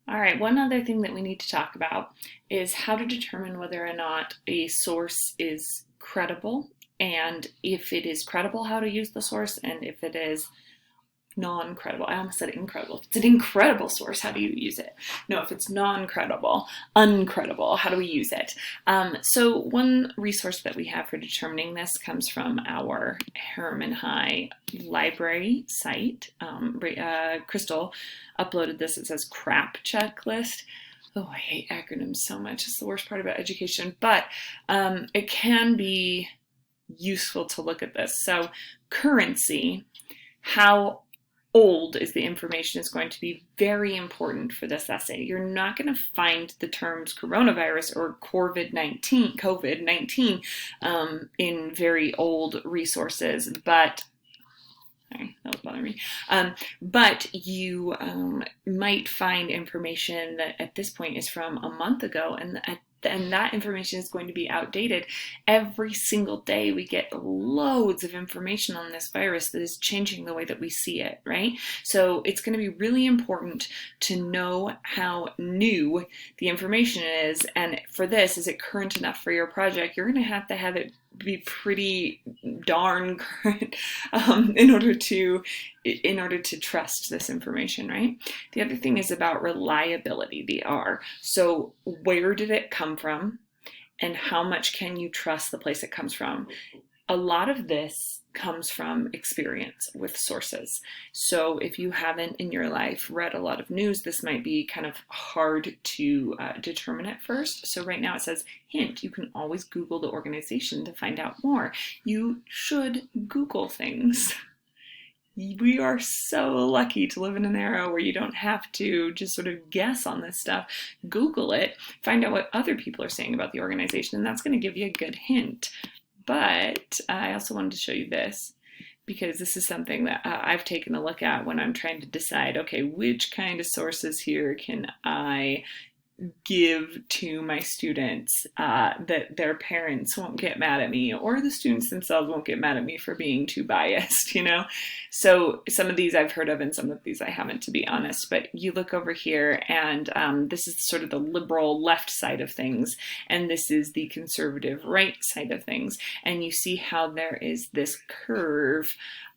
All right, one other thing that we need to talk about is how to determine whether or not a source is credible, and if it is credible, how to use the source, and if it is non-credible. I almost said incredible. If it's an incredible source, how do you use it? No, if it's non-credible, uncredible, how do we use it? So one resource that we have for determining this comes from our Harriman High library site. Crystal uploaded this. It says CRAP checklist. Oh, I hate acronyms so much. It's the worst part about education, but it can be useful to look at this. So currency, how old is the information, is going to be very important for this essay. You're not going to find the terms coronavirus or COVID-19 in very old resources, but sorry, that was bothering me. But you might find information that at this point is from a month ago, and that information is going to be outdated. Every single day we get loads of information on this virus that is changing the way that we see it, right? So it's going to be really important to know how new the information is, and for this, is it current enough for your project? You're going to have it be pretty darn current in order to trust this information, right? The other thing is about reliability, the R. So where did it come from, and how much can you trust the place it comes from? A lot of this comes from experience with sources. So if you haven't in your life read a lot of news, this might be kind of hard to determine at first. So right now it says, hint, you can always Google the organization to find out more. You should Google things. We are so lucky to live in an era where you don't have to just sort of guess on this stuff. Google it, find out what other people are saying about the organization, and that's going to give you a good hint. But I also wanted to show you this, because this is something that I've taken a look at when I'm trying to decide, okay, which kind of sources here can I give to my students that their parents won't get mad at me, or the students themselves won't get mad at me for being too biased, you know? So some of these I've heard of and some of these I haven't, to be honest. But you look over here, and this is sort of the liberal left side of things, and this is the conservative right side of things. And you see how there is this curve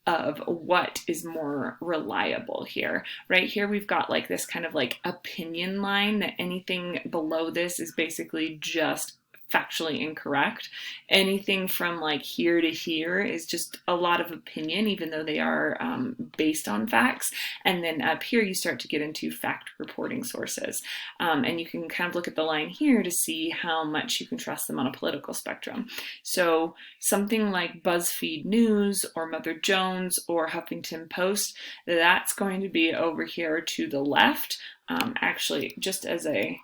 of what is more reliable here. Right here we've got like this kind of like opinion line, that anything below this is basically just factually incorrect. Anything from like here to here is just a lot of opinion, even though they are based on facts. And then up here you start to get into fact reporting sources. And you can kind of look at the line here to see how much you can trust them on a political spectrum. So something like BuzzFeed News or Mother Jones or Huffington Post, that's going to be over here to the left. Actually, just as a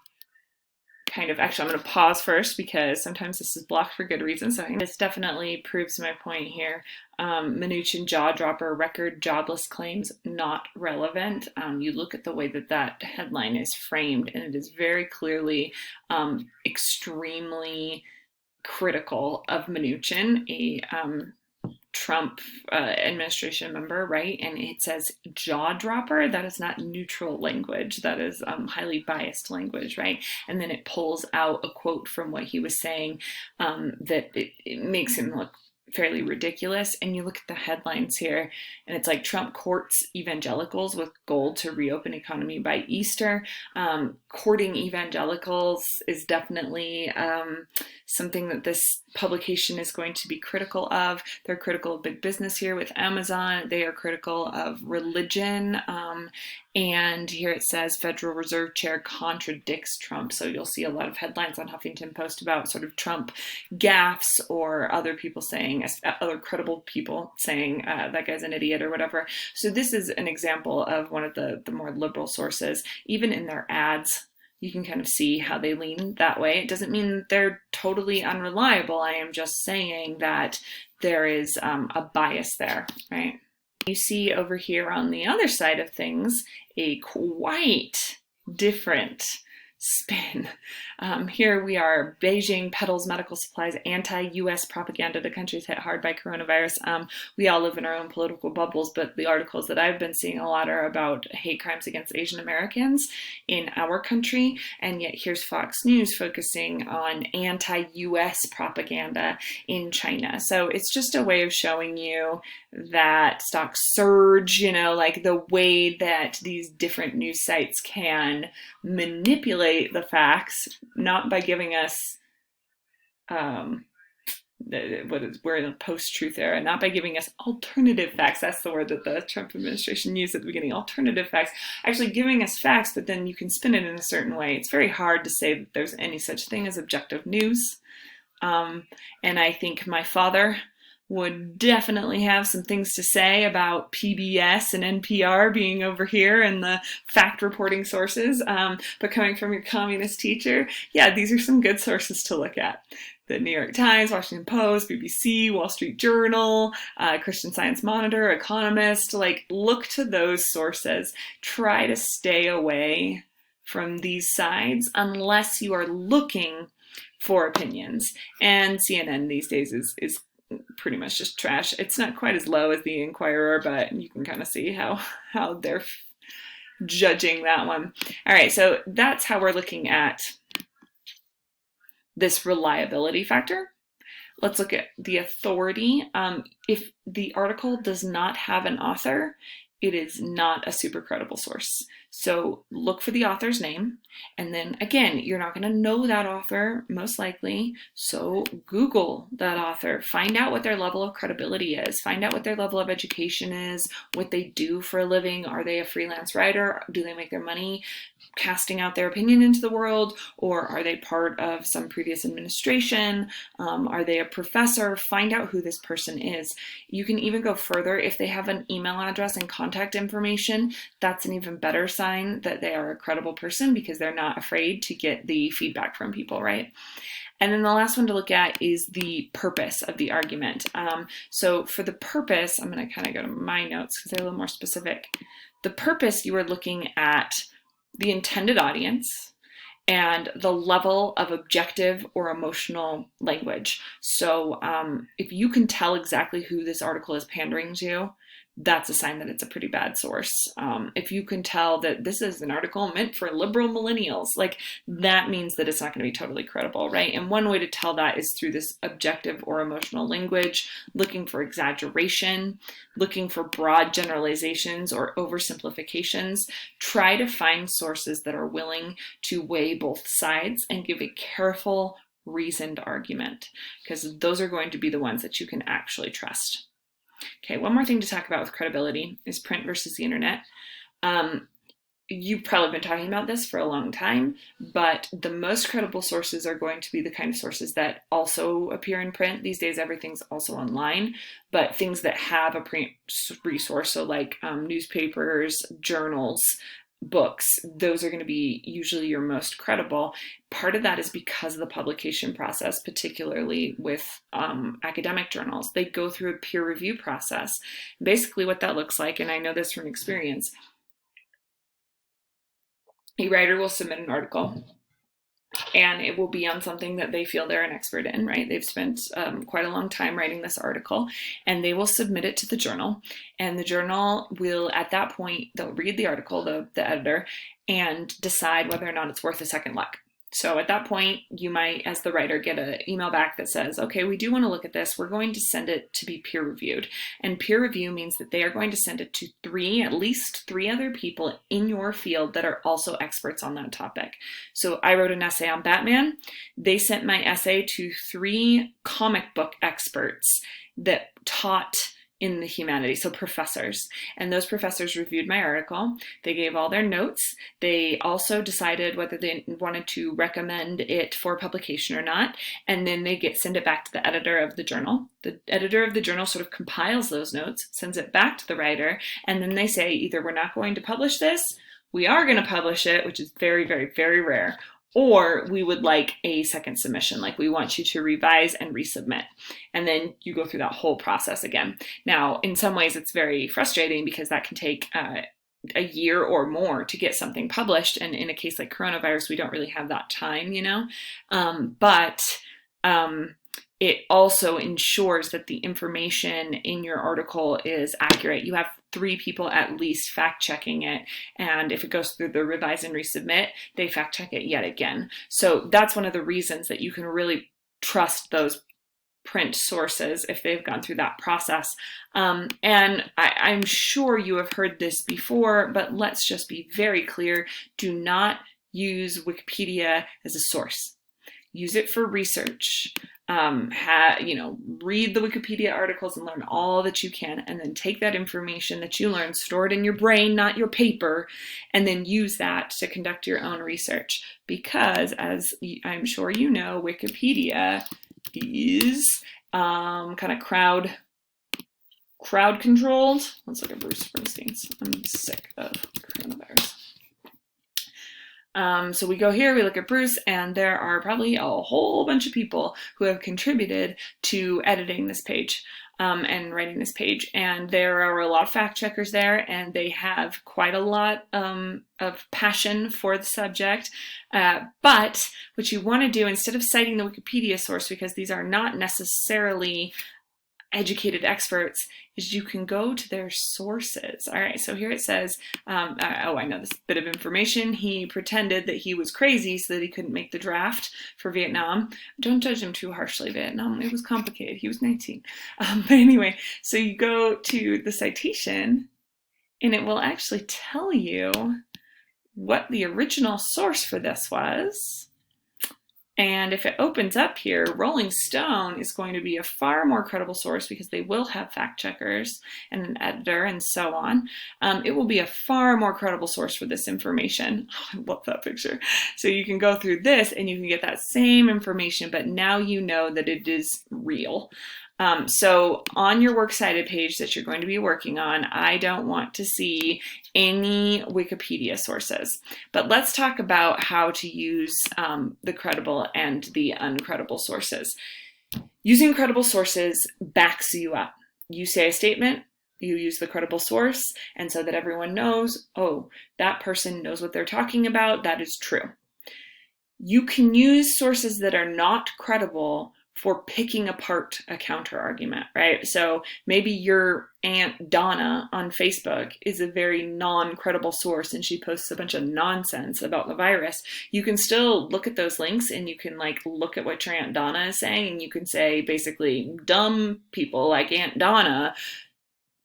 I'm going to pause first, because sometimes this is blocked for good reason. So this definitely proves my point here. Mnuchin jaw dropper, record jobless claims not relevant. You look at the way that that headline is framed, and it is very clearly extremely critical of Mnuchin, a Trump administration member, right? And it says jaw dropper. That is not neutral language. That is highly biased language, right? And then it pulls out a quote from what he was saying that it makes him look fairly ridiculous. And you look at the headlines here, and it's like Trump courts evangelicals with goal to reopen economy by Easter. Courting evangelicals is definitely something that this publication is going to be critical of. They're critical of big business here with Amazon. They are critical of religion. And here it says Federal Reserve Chair contradicts Trump. So you'll see a lot of headlines on Huffington Post about sort of Trump gaffes, or other people saying, other credible people saying that guy's an idiot or whatever. So this is an example of one of the more liberal sources. Even in their ads, you can kind of see how they lean that way. It doesn't mean they're totally unreliable. I am just saying that there is a bias there, right? You see over here on the other side of things a quite different spin. Here we are, Beijing peddles medical supplies, anti-US propaganda to countries hit hard by coronavirus. We all live in our own political bubbles, but the articles that I've been seeing a lot are about hate crimes against Asian Americans in our country, and yet here's Fox News focusing on anti-US propaganda in China. So it's just a way of showing you that stocks surge, like the way that these different news sites can manipulate the facts, not by giving us we're in a post-truth era, not by giving us alternative facts. That's the word that the Trump administration used at the beginning, alternative facts, actually giving us facts, but then you can spin it in a certain way. It's very hard to say that there's any such thing as objective news. And I think my father would definitely have some things to say about PBS and NPR being over here and the fact reporting sources. But coming from your communist teacher, yeah, these are some good sources to look at. The New York Times, Washington Post, BBC, Wall Street Journal, Christian Science Monitor, Economist, look to those sources. Try to stay away from these sides unless you are looking for opinions. And CNN these days is pretty much just trash. It's not quite as low as the Inquirer, but you can kind of see how they're judging that one. All right, so that's how we're looking at this reliability factor. Let's look at the authority. If the article does not have an author, it is not a super credible source. So look for the author's name. And then again, you're not going to know that author most likely. So Google that author, find out what their level of credibility is, find out what their level of education is, what they do for a living. Are they a freelance writer? Do they make their money casting out their opinion into the world? Or are they part of some previous administration? Are they a professor? Find out who this person is. You can even go further. If they have an email address and contact information, that's an even better sign that they are a credible person because they're not afraid to get the feedback from people, right? And then the last one to look at is the purpose of the argument. So for the purpose, I'm going to kind of go to my notes because they're a little more specific. The purpose, you are looking at the intended audience and the level of objective or emotional language. So if you can tell exactly who this article is pandering to, that's a sign that it's a pretty bad source. If you can tell that this is an article meant for liberal millennials, that means that it's not going to be totally credible, right? And one way to tell that is through this objective or emotional language, looking for exaggeration, looking for broad generalizations or oversimplifications. Try to find sources that are willing to weigh both sides and give a careful, reasoned argument, because those are going to be the ones that you can actually trust. Okay, one more thing to talk about with credibility is print versus the internet. You've probably been talking about this for a long time, but the most credible sources are going to be the kind of sources that also appear in print. These days, everything's also online, but things that have a print resource, so newspapers, journals, books, those are going to be usually your most credible. Part of that is because of the publication process, particularly with academic journals. They go through a peer review process. Basically what that looks like, and I know this from experience, a writer will submit an article and it will be on something that they feel they're an expert in, right? They've spent quite a long time writing this article, and they will submit it to the journal. And the journal will, at that point, they'll read the article, the editor, and decide whether or not it's worth a second look. So at that point, you might, as the writer, get an email back that says, okay, we do want to look at this. We're going to send it to be peer reviewed. And peer review means that they are going to send it to at least three other people in your field that are also experts on that topic. So I wrote an essay on Batman. They sent my essay to 3 comic book experts that taught in the humanities, so professors. And those professors reviewed my article. They gave all their notes. They also decided whether they wanted to recommend it for publication or not. And then they send it back to the editor of the journal. The editor of the journal sort of compiles those notes, sends it back to the writer, and then they say either we're not going to publish this, we are going to publish it, which is very, very, very rare, or we would like a second submission, like we want you to revise and resubmit. And then you go through that whole process again. Now, in some ways, it's very frustrating because that can take a year or more to get something published. And in a case like coronavirus, we don't really have that time, but it also ensures that the information in your article is accurate. You have 3 people at least fact checking it. And if it goes through the revise and resubmit, they fact check it yet again. So that's one of the reasons that you can really trust those print sources if they've gone through that process. And I'm sure you have heard this before, but let's just be very clear. Do not use Wikipedia as a source. Use it for research. Read the Wikipedia articles and learn all that you can, and then take that information that you learn, store it in your brain, not your paper, and then use that to conduct your own research. Because, as I'm sure you know, Wikipedia is kind of crowd controlled. Let's look at Bruce Springsteen's. I'm sick of coronavirus. So we go here, we look at Bruce, and there are probably a whole bunch of people who have contributed to editing this page and writing this page. And there are a lot of fact checkers there, and they have quite a lot of passion for the subject. But what you want to do, instead of citing the Wikipedia source, because these are not necessarily educated experts, is you can go to their sources. All right, so here it says, I know this bit of information. He pretended that he was crazy so that he couldn't make the draft for Vietnam. Don't judge him too harshly, Vietnam. It was complicated. He was 19. But anyway, so you go to the citation, and it will actually tell you what the original source for this was. And if it opens up here, Rolling Stone is going to be a far more credible source because they will have fact checkers and an editor and so on. It will be a far more credible source for this information. Oh, I love that picture. So you can go through this and you can get that same information, but now you know that it is real. So on your Works Cited page that you're going to be working on, I don't want to see any Wikipedia sources. But let's talk about how to use the credible and the uncredible sources. Using credible sources backs you up. You say a statement, you use the credible source, and so that everyone knows, oh, that person knows what they're talking about, that is true. You can use sources that are not credible for picking apart a counter argument, right? So maybe your Aunt Donna on Facebook is a very non-credible source and she posts a bunch of nonsense about the virus. You can still look at those links and you can look at what your Aunt Donna is saying, and you can say basically dumb people like Aunt Donna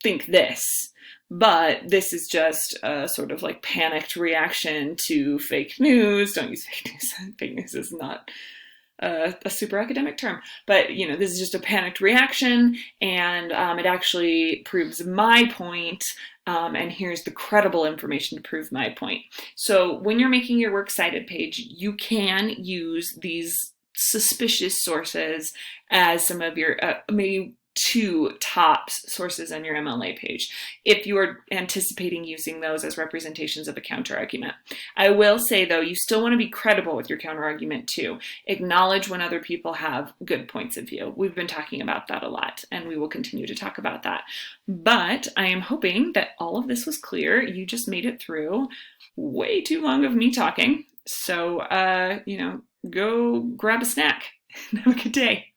think this. But this is just a sort of panicked reaction to fake news. Don't use fake news. Fake news is not a super academic term, but this is just a panicked reaction, and it actually proves my point, and here's the credible information to prove my point. So when you're making your Works Cited page, you can use these suspicious sources as some of your maybe 2 top sources on your MLA page, if you are anticipating using those as representations of a counterargument. I will say, though, you still want to be credible with your counterargument too. Acknowledge when other people have good points of view. We've been talking about that a lot, and we will continue to talk about that. But I am hoping that all of this was clear. You just made it through way too long of me talking. So, go grab a snack and have a good day.